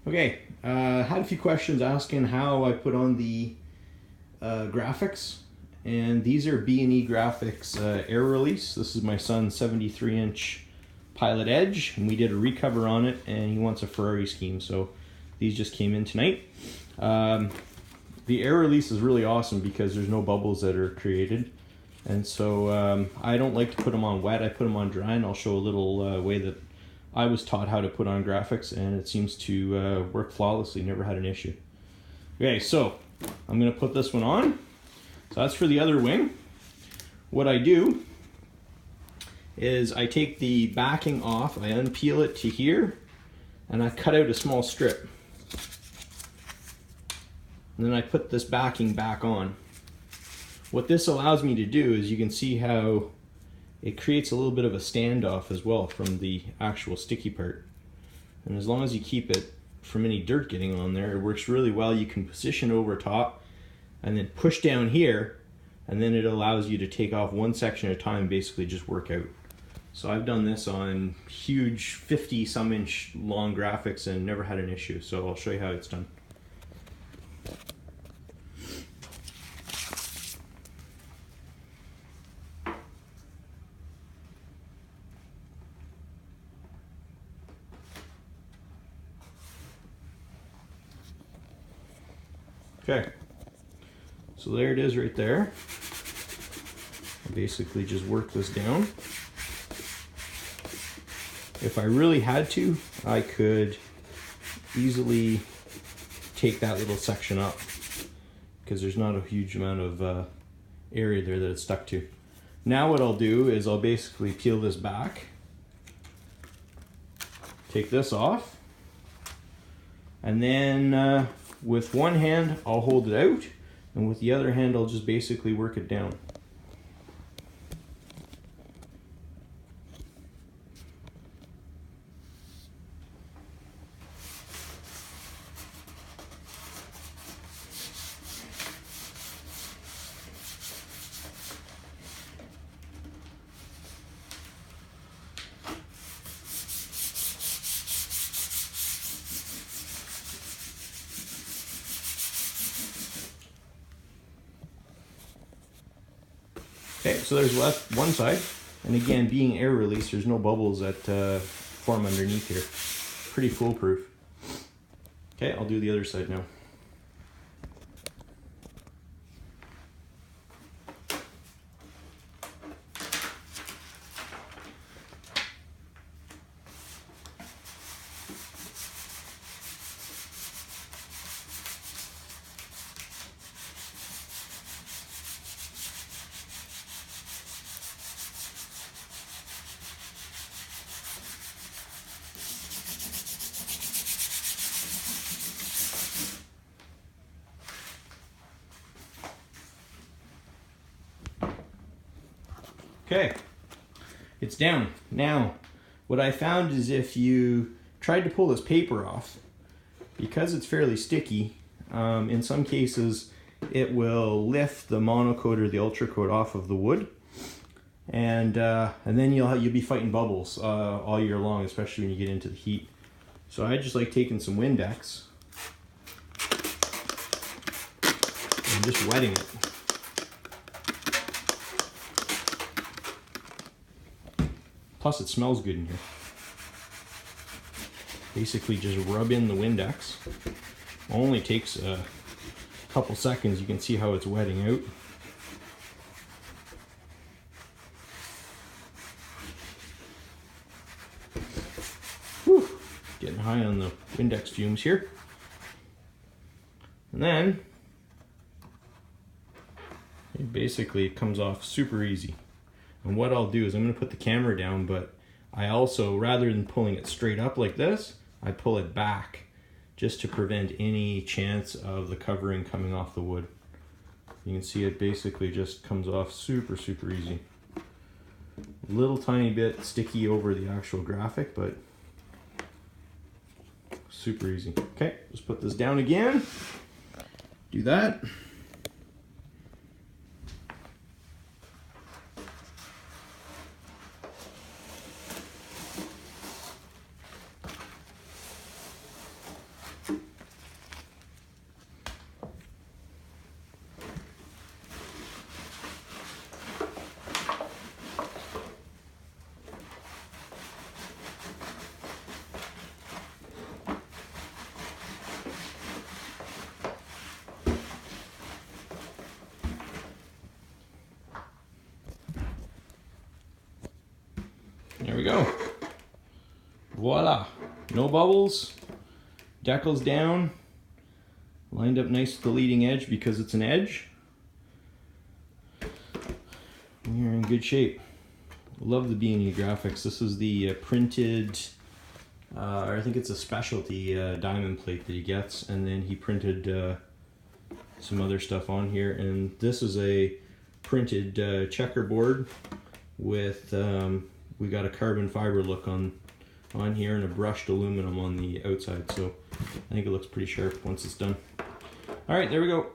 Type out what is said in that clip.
Okay, had a few questions asking how I put on the graphics, and these are B&E Graphics air release. This is my son's 73-inch Pilot Edge, and we did a recover on it, and he wants a Ferrari scheme, so these just came in tonight. The air release is really awesome because there's no bubbles that are created, and so I don't like to put them on wet. I put them on dry, and I'll show a little way that I was taught how to put on graphics, and it seems to work flawlessly. Never had an issue. Okay, so I'm going to put this one on. So that's for the other wing. What I do is I take the backing off, I unpeel it to here, and I cut out a small strip. And then I put this backing back on. What this allows me to do is you can see how it creates a little bit of a standoff as well from the actual sticky part. And as long as you keep it from any dirt getting on there, it works really well. You can position over top and then push down here, and then it allows you to take off one section at a time, basically just work out. So I've done this on huge 50-some inch long graphics and never had an issue. So I'll show you how it's done. Okay, so there it is right there. I basically just work this down. If I really had to, I could easily take that little section up because there's not a huge amount of area there that it's stuck to. Now what I'll do is I'll basically peel this back, take this off, and then with one hand I'll hold it out, and with the other hand I'll just basically work it down. Okay, so there's one side, and again, being air release, there's no bubbles that form underneath here. Pretty foolproof. Okay, I'll do the other side now. Okay, it's down. Now, what I found is if you tried to pull this paper off, because it's fairly sticky, in some cases it will lift the monocoat or the ultra coat off of the wood, and then you'll be fighting bubbles all year long, especially when you get into the heat. So I just like taking some Windex and just wetting it. Plus it smells good in here. Basically just rub in the Windex. Only takes a couple seconds. You can see how it's wetting out. Whew. Getting high on the Windex fumes here. And then it comes off super easy. And what I'll do is I'm going to put the camera down, but I also, rather than pulling it straight up like this, I pull it back just to prevent any chance of the covering coming off the wood. You can see it basically just comes off super, super easy. A little tiny bit sticky over the actual graphic, but super easy. Okay, let's put this down again. Do that. go. Voila. No bubbles. Decals down. Lined up nice with the leading edge because it's an edge. You're in good shape. Love the B&E graphics. This is the printed, I think it's a specialty diamond plate that he gets, and then he printed some other stuff on here. And this is a printed checkerboard with we got a carbon fiber look on here and a brushed aluminum on the outside. So I think it looks pretty sharp once it's done. All right, there we go.